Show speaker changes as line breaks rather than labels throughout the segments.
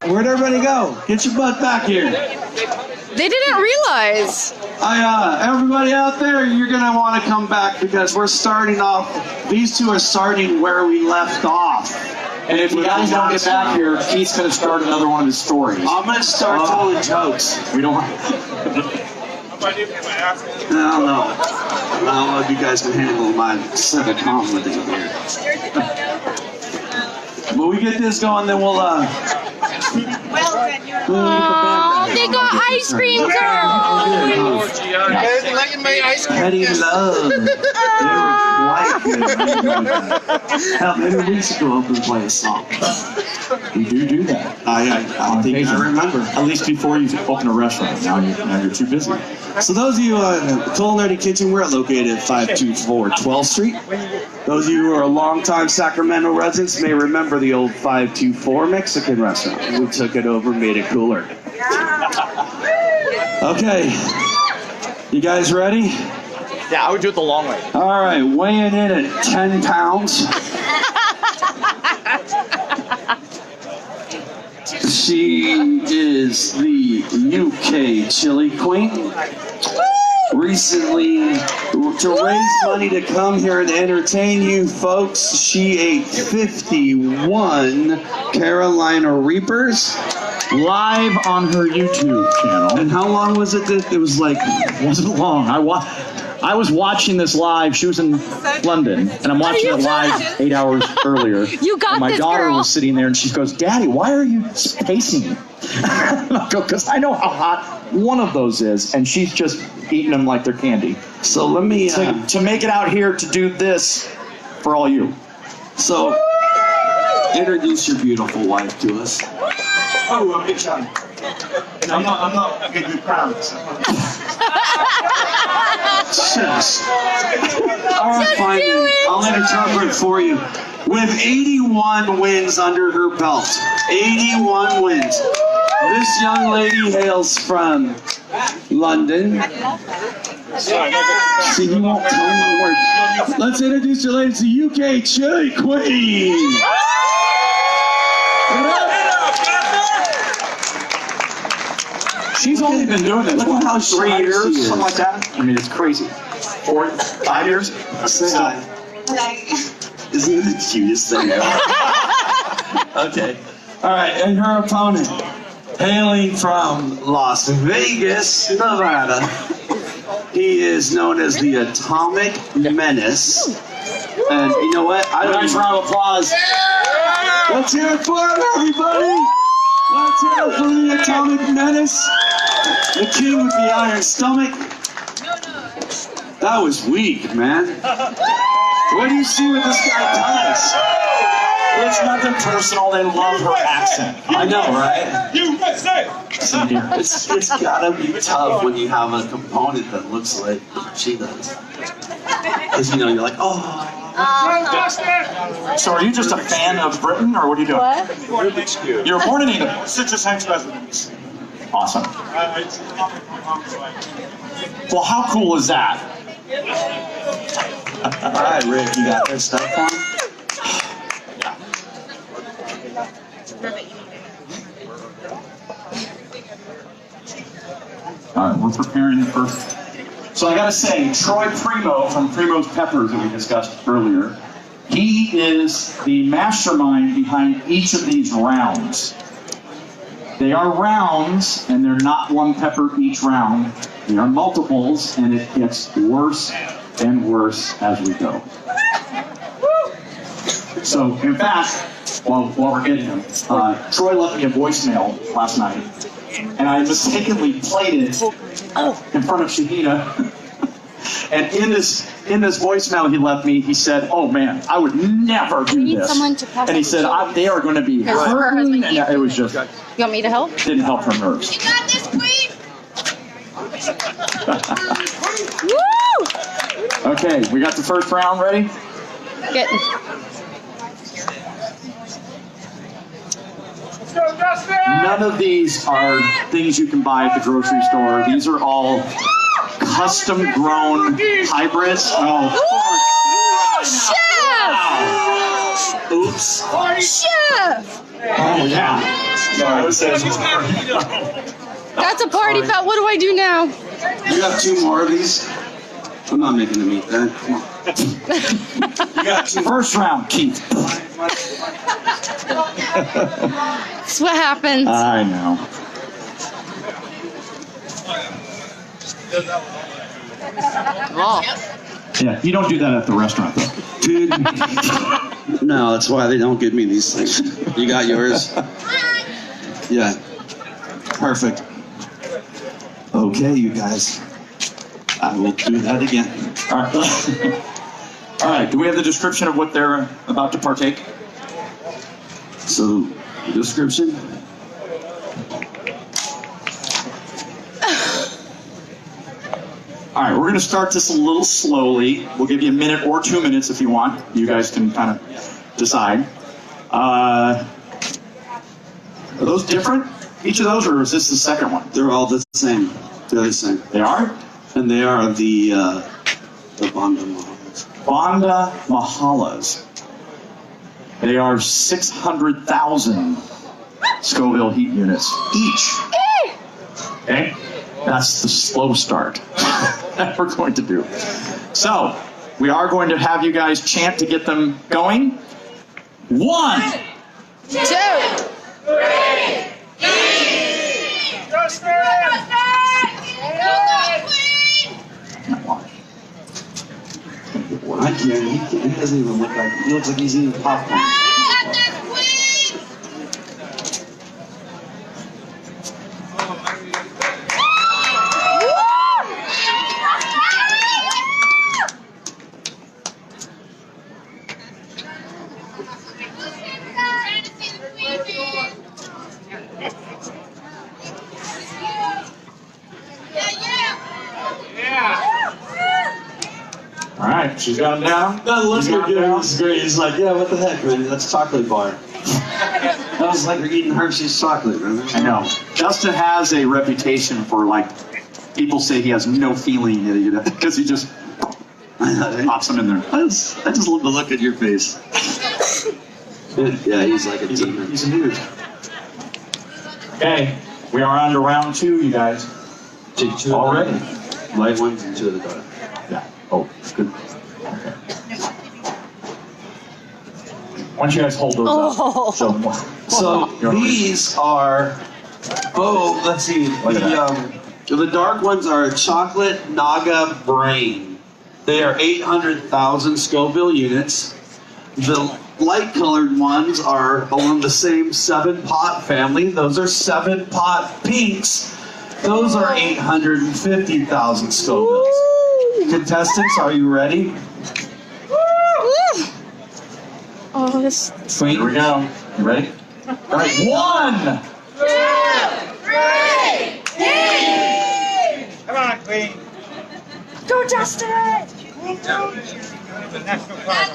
Where'd everybody go? Get your butt back here.
They didn't realize.
Everybody out there, you're gonna want to come back because we're starting off. These two are starting where we left off.
And if you guys don't get back here, Keith's gonna start another one of his stories.
I'm gonna start telling jokes.
We don't.
I don't know. I don't know if you guys can handle my set of comedy here. But we get this going, then we'll
Oh, they got ice cream, girl.
Petty love. Hell, maybe we should go up and play a song.
We do that.
I think I remember.
At least before you open a restaurant. Now you're too busy.
So those of you in the Culinary Kitchen, we're located at 524 12th Street. Those of you who are longtime Sacramento residents may remember the old 524 Mexican restaurant. We took it over, made it cooler. Okay, you guys ready?
Yeah, I would do it the long way.
All right, weighing in at 10 pounds. She is the UK Chilli Queen. Recently, to raise money to come here and entertain you folks, she ate 51 Carolina Reapers.
Live on her YouTube channel.
And how long was it that it was like?
It wasn't long. I was watching this live. She was in London, and I'm watching it live 8 hours earlier.
You got
and my
this,
daughter
girl.
was sitting there, and she goes, "Daddy, why are you pacing?" I go, "Because I know how hot one of those is," and she's just eating them like they're candy.
So let me
To make it out here to do this for all you.
So introduce your beautiful wife to us.
Oh, I'm Big Johnny. I'm not going to do crowds.
Shush. All right, fine. I'll interpret for you. With 81 wins under her belt, 81 wins. This young lady hails from London. See, he won't tell me the word. Let's introduce her ladies to UK Chilli Queen.
She's only been doing this,
Look at how
3
shy
years,
she is.
something like that. I mean, it's crazy. 4, 5 years? Still.
Isn't it the cutest thing ever? Okay. All right, and her opponent, hailing from Las Vegas, Nevada. He is known as the Atomic Menace. And you know what?
Nice round of applause.
Let's hear it for him, everybody! Let's hear it for the Atomic Menace. The king with the iron stomach. That was weak, man. What do you see what this guy does?
It's nothing personal. They love her accent.
I know, right?
USA!
It's gotta be tough when you have a component that looks like she does. Because you know, you're like, oh.
So are you just a fan of Britain, or what are you doing?
What?
You were born in England. Citrus Heights residence. Awesome. Well, how cool is that?
All right, Rick, you got this stuff on?
All right, we're preparing the first. So I gotta say, Troy Primo from Primo's Peppers that we discussed earlier, he is the mastermind behind each of these rounds. They are rounds, and they're not one pepper each round. They are multiples, and it gets worse and worse as we go. So, in fact, while we're getting him, Troy left me a voicemail last night, and I mistakenly played it in front of Shahina. And in this voicemail he left me, he said, "Oh man, I would never do
need
this."
someone to pass
And he said, "They are going to be hurting," and it was just
You want me to help?
didn't help her nerves.
You got this, Queen! Woo!
Okay, we got the first round ready.
Getting.
None of these are things you can buy at the grocery store. These are all custom grown hybrids. Oh,
Chef!
oops.
Chef!
Oh yeah. No, it says
That's a party foul. What do I do now?
You got 2 more of these? I'm not making them eat that. Come on. You got 2 more.
first round, Keith.
That's what happens.
I know.
Oh.
Yeah, you don't do that at the restaurant, though.
Dude. No, that's why they don't give me these things. You got yours? Yeah. Perfect. Okay, you guys. I will do that again.
All right. All right. Do we have the description of what they're about to partake?
So, description?
All right, we're going to start this a little slowly. We'll give you a minute or 2 minutes if you want. You guys can kind of decide. Are those different, each of those, or is this the second one?
They're all the same. They're the same.
They are?
And they are the Banda models.
Banda Mahalas. They are 600,000 Scoville heat units each. Okay? That's the slow start that we're going to do. So, we are going to have you guys chant to get them going. 1,
2.
I can't. He doesn't even look like. He looks like he's eating popcorn.
All right, she's got them down.
That looks
She's got 'em
good.
down.
It's great. He's like, yeah, what the heck, man? That's chocolate bar. That was like you're eating Hershey's chocolate, man.
I know. Justin has a reputation for, like, people say he has no feeling in it because he just pops them in there.
I just love the look at your face. Yeah, he's like a demon.
He's a dude. Okay, we are on to round 2, you guys.
Take 2
Already?
Light ones and 2 of the dark.
Yeah. Oh, good. Okay. Why don't you guys hold those
Oh.
up? So,
So these are, let's see.
Look at
The dark ones are chocolate Naga brain. They are 800,000 Scoville units. The light colored ones are along the same 7-pot family. Those are 7-pot pinks. Those are 850,000 Scovilles. Contestants, are you ready?
Oh, this.
Queen.
here we go. You ready? All right, 1.
2, 3.
Come on, Queen.
Go, Dustin!
The national park.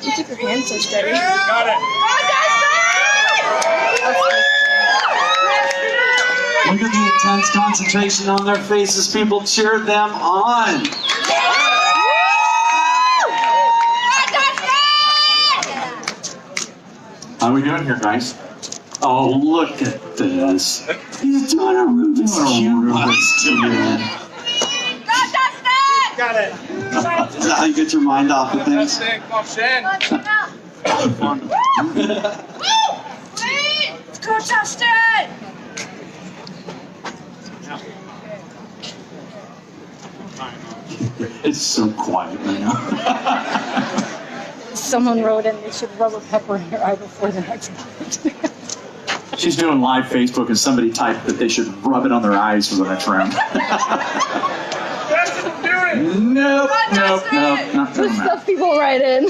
You keep your hands so steady.
Got it.
Look at the intense concentration on their faces. People cheer them on.
How are we doing here, guys?
Oh, look at this. He's doing a Rubik's Cube.
Got it.
Is that how you get your mind off of things?
Dustin, come on, Shen.
Go, Dustin!
It's so quiet right now.
Someone wrote in they should rub a pepper in your eye before the next part.
She's doing live Facebook and somebody typed that they should rub it on their eyes for the next round.
Dustin, do it.
Nope, not
The
doing that.
stuff people write in.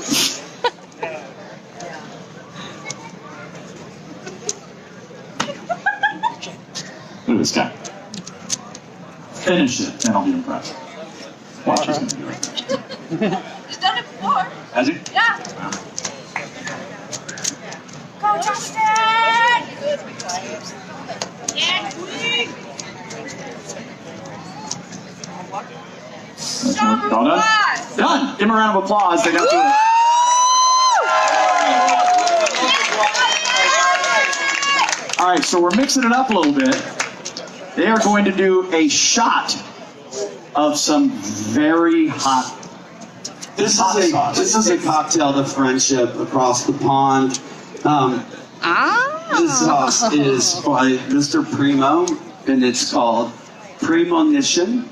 Look at this guy. Finish it, then I'll be impressed. Watch, he's gonna do it.
He's done it before.
Has he?
Yeah. Go,
All done? Done. Give them a round of applause. They got through it. All right, so we're mixing it up a little bit. They are going to do a shot of some very hot.
This is a cocktail to friendship across the pond. This sauce is by Mr. Primo, and it's called Premonition.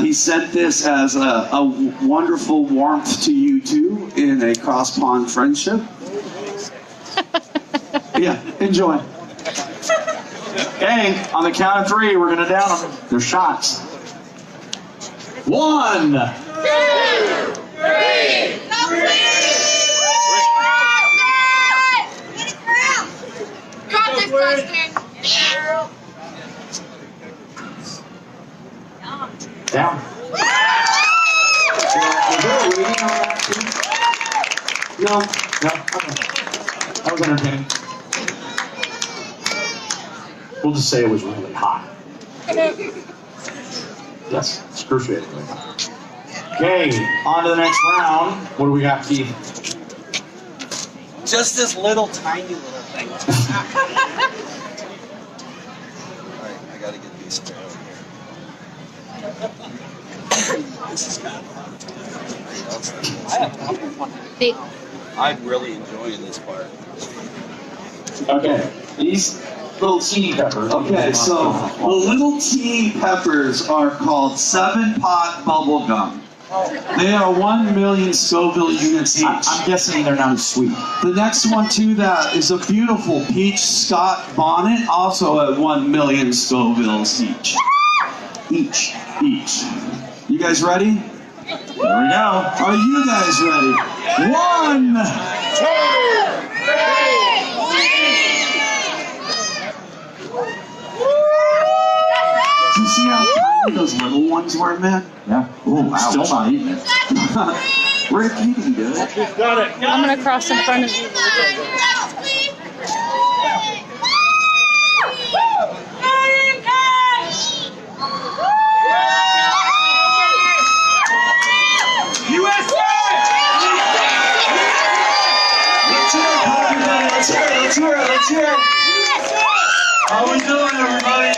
He sent this as a wonderful warmth to you two in a cross-pond friendship. Yeah, enjoy.
Okay, on the count of 3, we're going to down them. They're shots. 1, 2, 3.
Got this, Dustin.
Down.
Was there a rating on that too?
No. Okay. That was entertaining. We'll just say it was really hot. Yes, excruciatingly hot. Okay, on to the next round. What do we got, Keith?
Just this little tiny little thing.
Alright, I gotta get these down This is kind of fun. I'm really enjoying this part.
Okay, these little teeny peppers.
Okay, so the little teeny peppers are called 7-pot bubble gum. They are 1 million Scoville units each.
I'm guessing they're not as sweet.
The next one to that is a beautiful peach Scott bonnet, also at 1 million Scovilles each. Each. You guys ready?
There we go.
Are you guys ready? 1, 2, 3. Do you see how tiny those little ones were, man?
Yeah.
Oh,
Still not eating it.
Where did you do it?
I'm gonna cross in front of you.
Let's hear it. How we doing, everybody?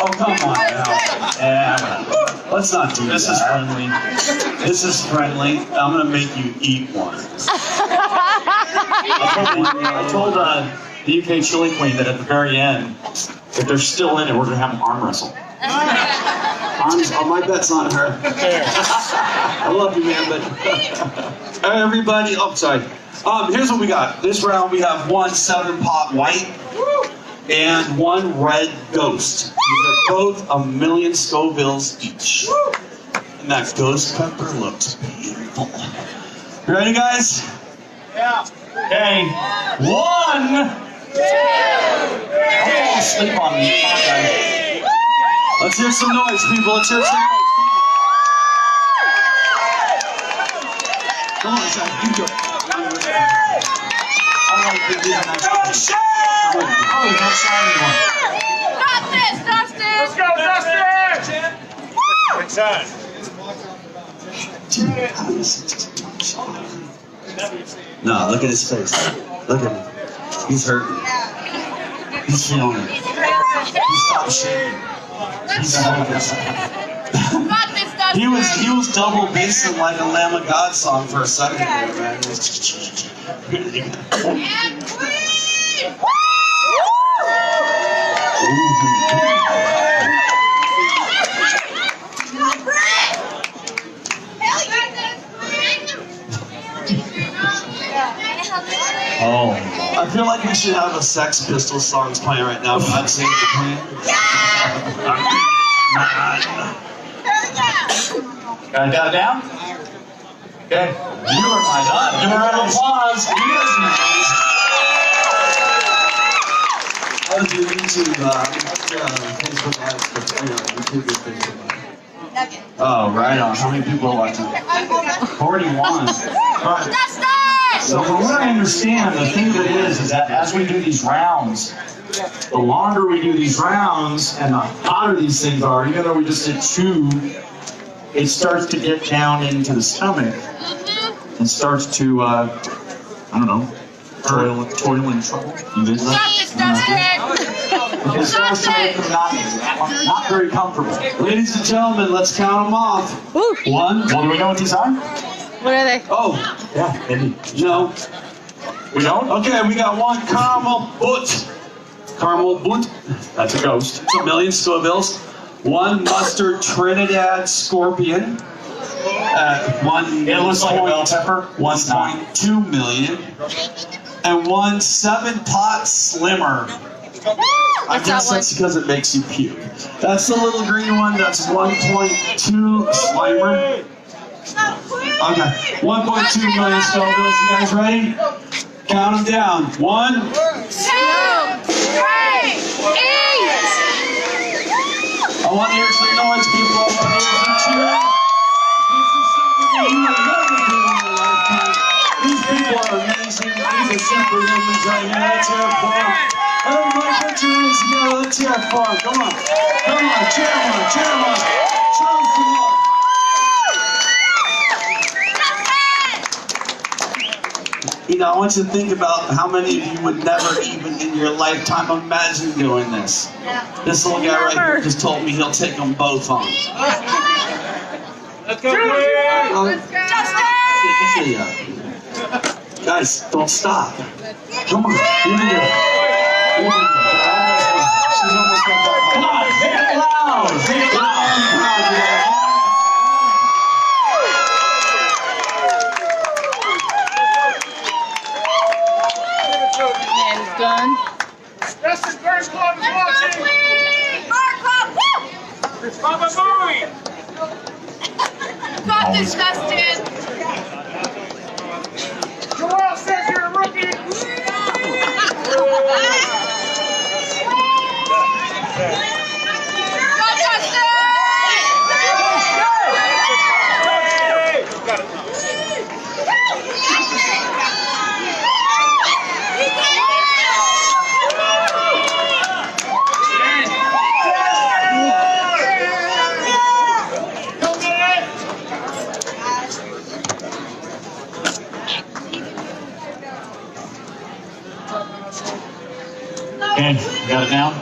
Oh, come on now. Yeah, let's not do this. This is friendly. This is friendly. I'm gonna make you eat one.
I told the UK Chilli Queen that at the very end, if they're still in it, we're going to have an arm wrestle.
My bet's on her. I love you, man, but everybody. Oh, sorry. Here's what we got. This round we have 1 7-pot white and 1 red ghost. These are both 1 million Scovilles each. And that ghost pepper looks beautiful. You ready, guys?
Yeah.
Okay. 1, 2, 3. Don't sleep on me. Come on, guys.
Let's hear some noise, people. Let's hear some noise. Come on, Zach. You do it. I like to do that. Oh, he's not shy anymore.
Got this, Dustin.
Let's go, Dustin.
No, look at his face. Look at him. He's hurting. He's feeling it. He's stop shaking. He's focused.
Got this, Dustin.
He was double bassing like a Lamb of God song for a second there, man.
And Queen.
Oh.
I feel like we should have a Sex Pistols songs playing right now. God save the Queen.
Got it down? Okay. You are my God. Give a round of applause.
How do you YouTube, Facebook Live, YouTube your Facebook Live? Oh, right on. How many people are watching? 41. All right.
Dustin!
So from what I understand, the thing of it is that as we do these rounds, the longer we do these rounds and the hotter these things are, even though we just did 2, it starts to get down into the stomach and starts to, I don't know, toil and trouble.
Got this, Dustin.
It starts to make them not very comfortable.
Ladies and gentlemen, let's count them off.
Woo.
1.
Well, do we know what these are?
What are they?
Oh,
Yeah, maybe.
no.
We don't?
Okay, we got 1 caramel butt. Caramel butt.
That's a ghost.
It's a million Scovilles. 1 mustard Trinidad scorpion. 1.
It looks like a bell pepper.
1.2 million. And 1 7-pot slimmer. I
What's
guess
that
that's because it makes you puke. That's the little green one. That's 1.2 slimer. Okay, 1.2 million Scovilles. You guys ready? Count them down. 1.
2, 3, 8.
I want to hear some noise, people. I want to hear some cheering. This is something that you will never do in your lifetime. These people are amazing. These are superhumans right here. Let's hear it for them. Everybody put your hands together. Let's hear it for them. Come on. Come on. Cheer them on. Cheer them on. Show them some love. You know, I want you to think about how many of you would never even in your lifetime imagine doing this. This little guy right here just told me he'll take them both on.
Let's go, Queen.
Dustin.
Guys, don't stop. Come on, you can do it. You can do it. She's almost got that.
Come on, make it loud! Make it loud!
Man's done.
Dustin, first club is watching. It's Mama Bowie.
Got this, Dustin.
Joel says you're a rookie.
Got Dustin.
Okay, got it down?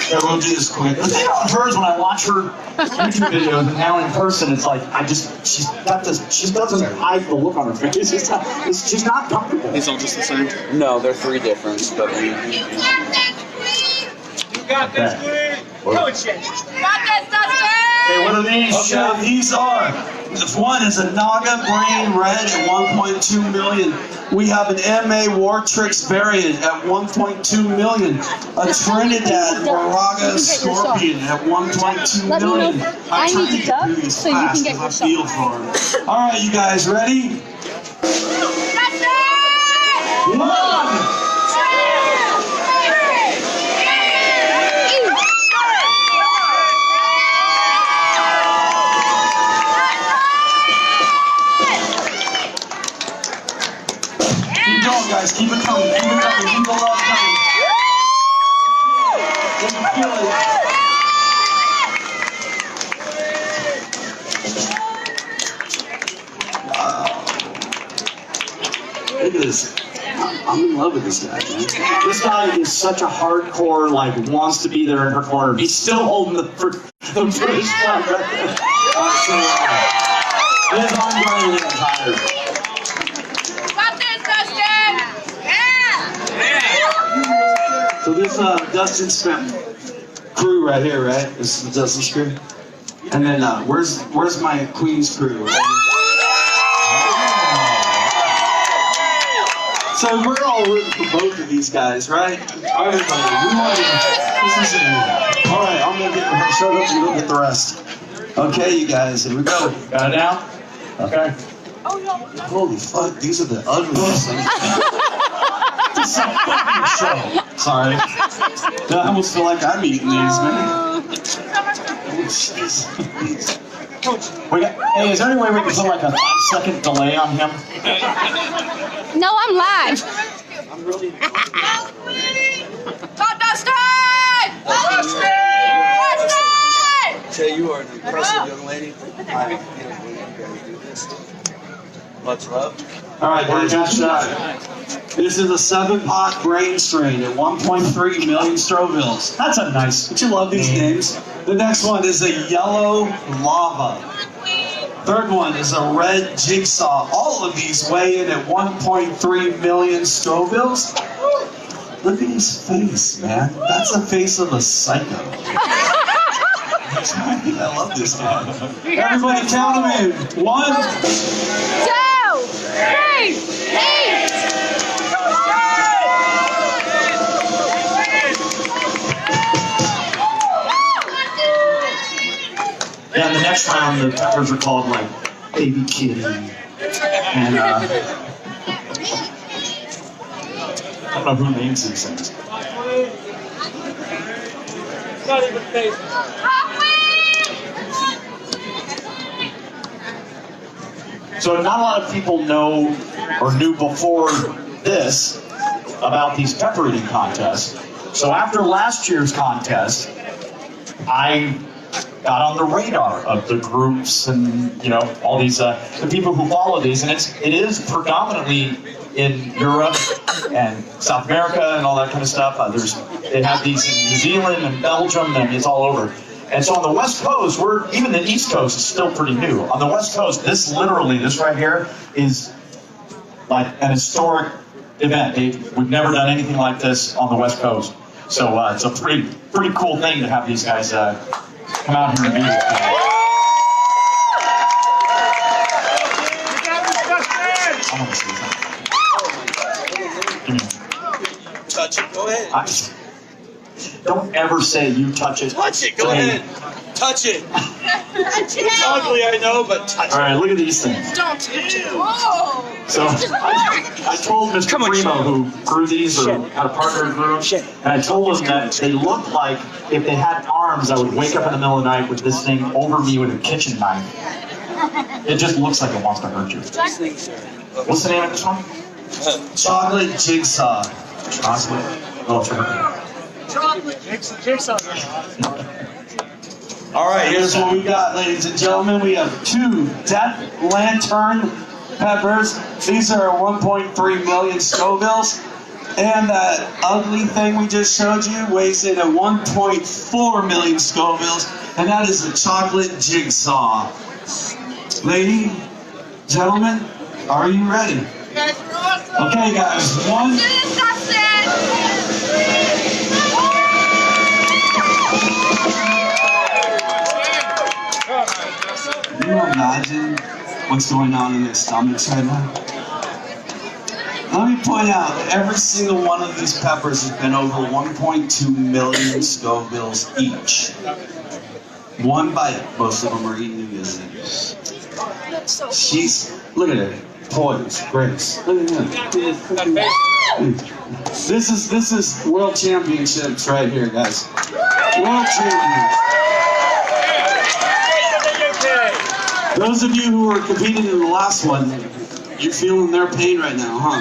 Yeah, we'll do this quick.
The thing about her is when I watch her YouTube videos and now in person, it's like, she doesn't hide the look on her face. She's not comfortable.
These all just the same? No, they're 3 different, but
You got this, Queen.
You got this, Queen. Coach it.
Got this, Dustin.
Okay, what are these?
Okay, these are. One is a Naga Brain Red at 1.2 million. We have an MA Wartrix variant at 1.2 million. A Trinidad Moraga Scorpion at 1.2
Let me know
million.
if I need to duck so you can get your
feel for them. All right, you guys ready?
Dustin.
1. Keep going, guys. Keep it coming. Keep it coming. Keep the love coming. Can you feel it? Wow. Look at this. I'm in love with this guy, man.
This guy is such a hardcore, like, wants to be there in her corner. He's still holding the first flag right there. His arms aren't even tired.
Got this, Dustin. Yeah.
So this Dustin Smith crew right here, right? This is the Dustin's crew. And then where's my Queen's crew? So we're all rooting for both of these guys, right? Everybody, we want to. This is it. All right, I'm gonna get her shut up. You go get the rest. Okay, you guys, here we go.
Got it down? Okay.
Holy fuck, these are the ugliest things. This is a fucking show. Sorry. I almost feel like I'm eating these, man. Oh, jeez.
Hey, is there any way we can put like a 5-second delay on him?
No, I'm live.
I'm really.
Go, Dustin!
Dustin!
Jay, you are an impressive young lady. I can't believe you guys do this. Much love.
All right, guys, this is a 7-pot brain strain at 1.3 million Strovilles.
That's a nice.
Don't you love these names? The next one is a yellow lava. Third one is a red jigsaw. All of these weigh in at 1.3 million Strovilles. Look at his face, man. That's the face of a psycho. I love this guy. Everybody count them in. 1,
2, 3, 8.
Yeah, the next round, the peppers are called like Baby Kitty. And I don't know who names these things.
Not even phased.
So not a lot of people know or knew before this about these pepper eating contests. So after last year's contest, I got on the radar of the groups and all these the people who follow these, and it is predominantly in Europe and South America and all that kind of stuff. They have these in New Zealand and Belgium, and it's all over. And so on the West Coast, even the East Coast is still pretty new. On the West Coast, this right here is like an historic event. We've never done anything like this on the West Coast. So it's a pretty cool thing to have these guys come out here and be with us. I want to see something. Give me
Touch it. Go ahead.
Don't ever say you touch it.
Touch it. Go ahead. Touch it. It's ugly, I know, but touch
All right, look at these things.
Don't touch it. Whoa.
So I told Mr. Primo, who grew these or had a partner who grew them, and I told him that they looked like if they had arms, I would wake up in the middle of the night with this thing over me with a kitchen knife. It just looks like it wants to hurt you. What's the name of this one?
chocolate jigsaw.
Chocolate. Oh, sure.
Jigsaw.
All right, here's what we got, ladies and gentlemen. We have 2 Death Lantern peppers. These are 1.3 million Scovilles. And that ugly thing we just showed you weighs in at 1.4 million Scovilles. And that is the chocolate jigsaw. Ladies, gentlemen, are you ready? Okay, guys. 1. Can you imagine what's going on in their stomachs right now? Let me point out, every single one of these peppers has been over 1.2 million Scovilles each. One bite, most of them are eating this. Look at her, poise, grace. Look at him. This is world championships right here, guys. World champions. Those of you who were competing in the last one, you're feeling their pain right now, huh?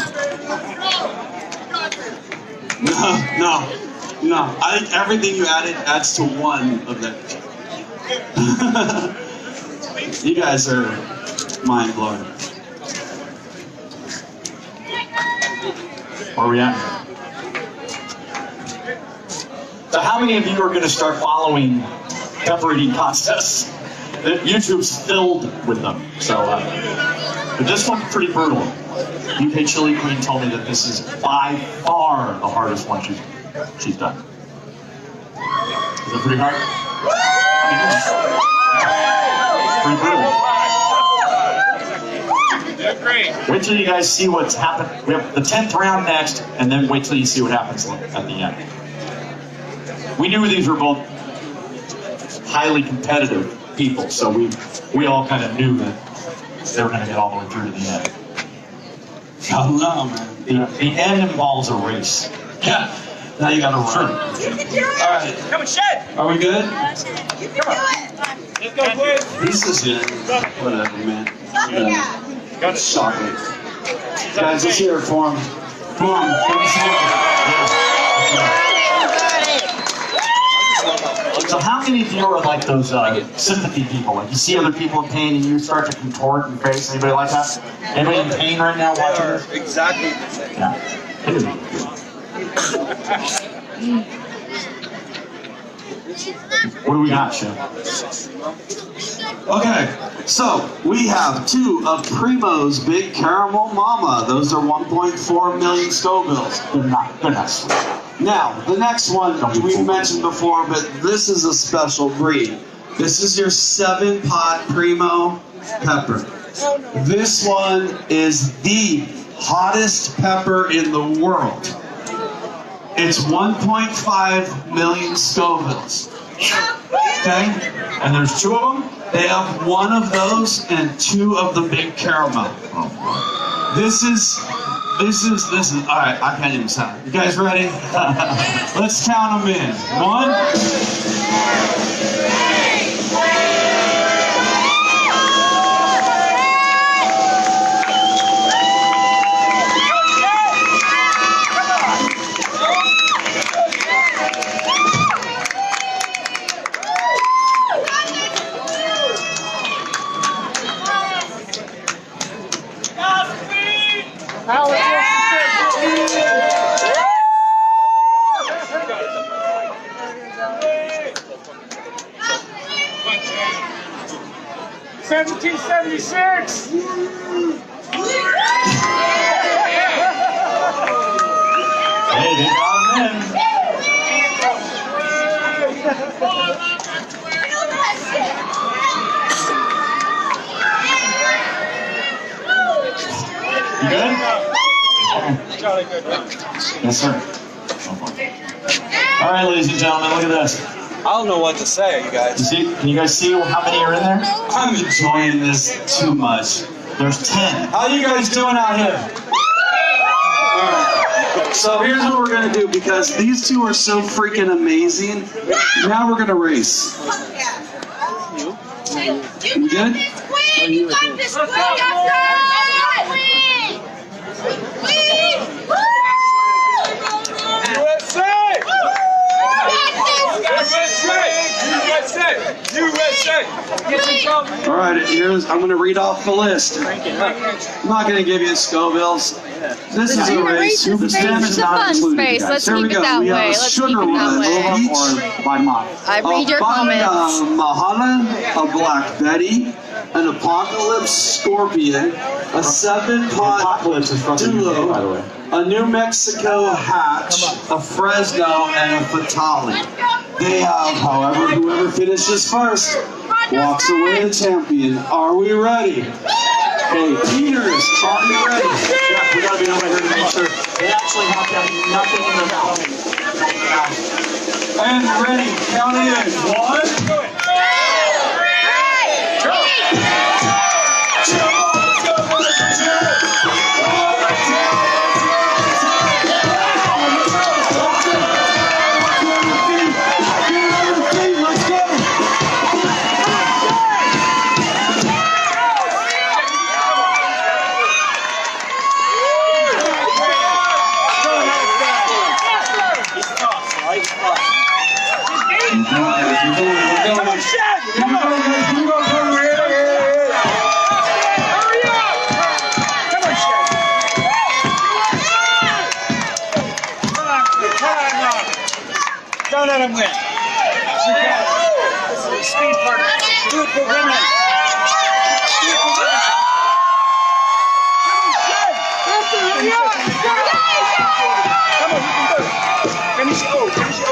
No. I think everything you added adds to 1 of them. You guys are mind blowing.
Where are we at? So how many of you are going to start following pepper eating contests? YouTube's filled with them. So, but this one's pretty brutal. UK Chilli Queen told me that this is by far the hardest one she's done. Is it pretty hard? I mean, it's pretty brutal.
Great.
Wait till you guys see what's happened. We have the 10th round next, and then wait till you see what happens at the end. We knew these were both highly competitive people, so we all kind of knew that they were going to get all the way through to the end.
I don't know, man.
The end involves a race.
Yeah. Now you gotta run.
You can do it.
All right.
Come on, shed.
Are we good?
You can do it.
go, boys.
He's just gonna, whatever, man.
Got it.
Shocking. Guys, let's hear it for him. Come on, let me see him.
So how many of you are like those sympathy people? Like you see other people in pain and you start to contort your face? Anybody like that? Anybody in pain right now watching this?
Exactly the same.
Yeah. What do we got, Shep?
Okay, so we have 2 of Primo's Big Caramel Mama. Those are 1.4 million Scovilles.
They're not sweet.
Now, the next one we've mentioned before, but this is a special breed. This is your 7-pot Primo pepper. This one is the hottest pepper in the world. It's 1.5 million Scovilles. Okay? And there's 2 of them. They have 1 of those and 2 of the Big Caramel. This is, all right, I can't even sound it. You guys ready? Let's count them in. 1.
1776.
Hey, they got them in. You good? Yes, sir. All right, ladies and gentlemen, look at this.
I don't know what to say, you guys.
Can you guys see how many are in there?
I'm enjoying this too much.
There's 10.
How you guys doing out here? Alright, so here's what we're gonna do because these 2 are so freaking amazing. Now we're gonna race. You good?
You got this queen!
USA! USA!
Alright, I'm gonna read off the list. I'm not gonna give you Scovilles. This is a race.
This
The stem is
is a
not
fun
included,
space.
guys.
Let's
Here we
keep it
go.
that
We have
way.
a
Let's keep
sugar
it that
one.
way.
Or by mine.
I read your comments.
Mahala, a Black Betty, an Apocalypse Scorpion, a 7-pot
Apocalypse is from the UK, by the way.
a New Mexico Hatch, a Fresno, and a Fatale. They have, however, whoever finishes first walks away the champion. Are we ready? Okay, Peters, are you ready?
Yeah, we gotta be over here to make sure they actually have to have nothing in their mouth.
And ready, count it in. 1,
Don't let him win. She got it. This is a speed part. Do it for women. Do it for women. Come on, you can do it. Finish it. Finish it.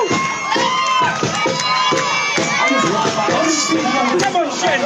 Come on, Shen.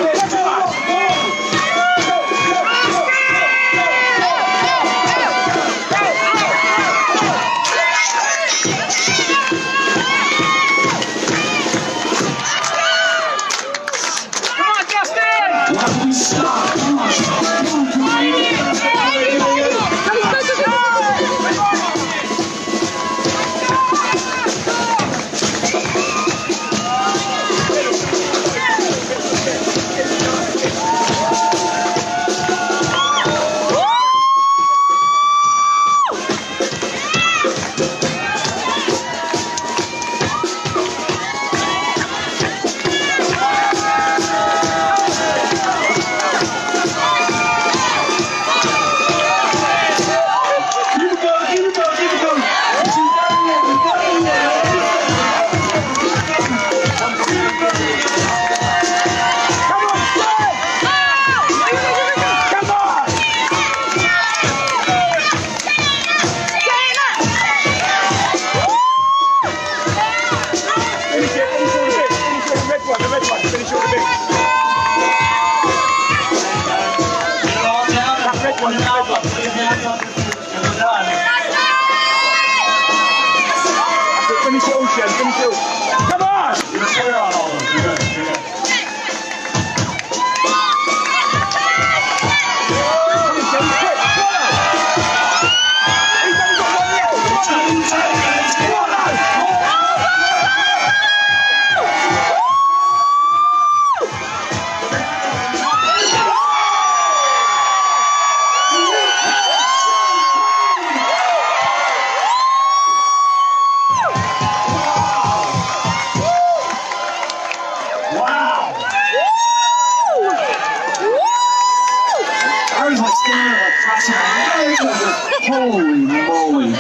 Holy moly.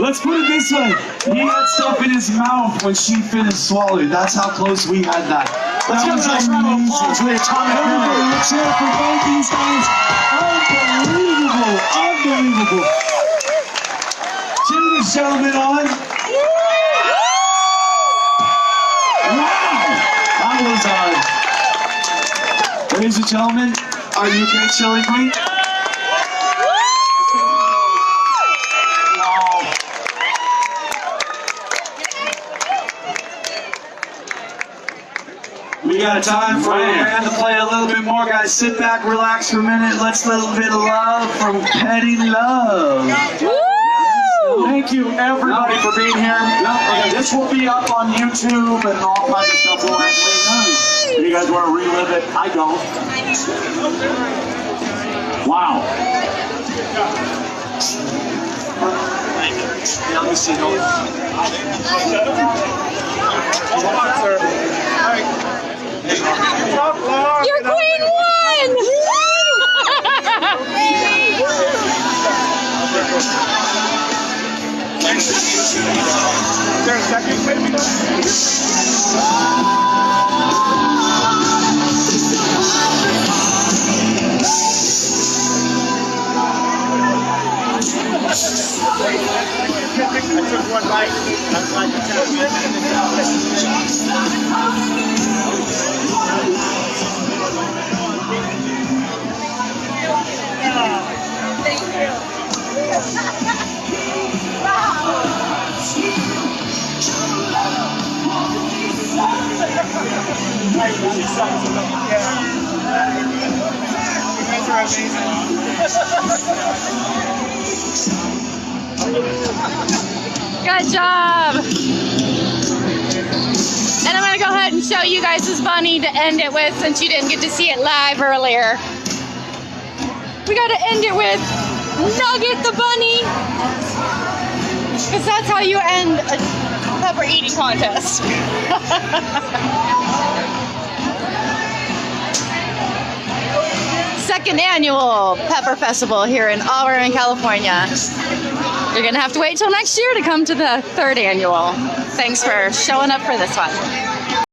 Let's put it this way. He had stuff in his mouth when she finished swallowing. That's how close we had that.
Let's give a nice round of applause for the Atomic
Everybody,
Menace.
let's hear it for both these guys. Unbelievable. Unbelievable. Cheer this gentleman on. Wow. That was ladies and gentlemen, are you okay, Chilli Queen? We got time for a band to play a little bit more, guys. Sit back, relax for a minute. Let's little bit of love from Petty Love.
Thank you, everybody, for being here. This will be up on YouTube and all kinds of stuff. We'll if you guys want to relive it, I don't. Wow.
Yeah, let me see. Hold on.
Your queen won!
Is there a second maybe? I took one bite. I was like,
Thank you. Good job. And I'm gonna go ahead and show you guys this bunny to end it with, since you didn't get to see it live earlier. We gotta end it with Nugget the bunny, because that's how you end a pepper eating contest. Second annual Pepper Festival here in Auburn, California. You're gonna have to wait till next year to come to the third annual. Thanks for showing up for this one.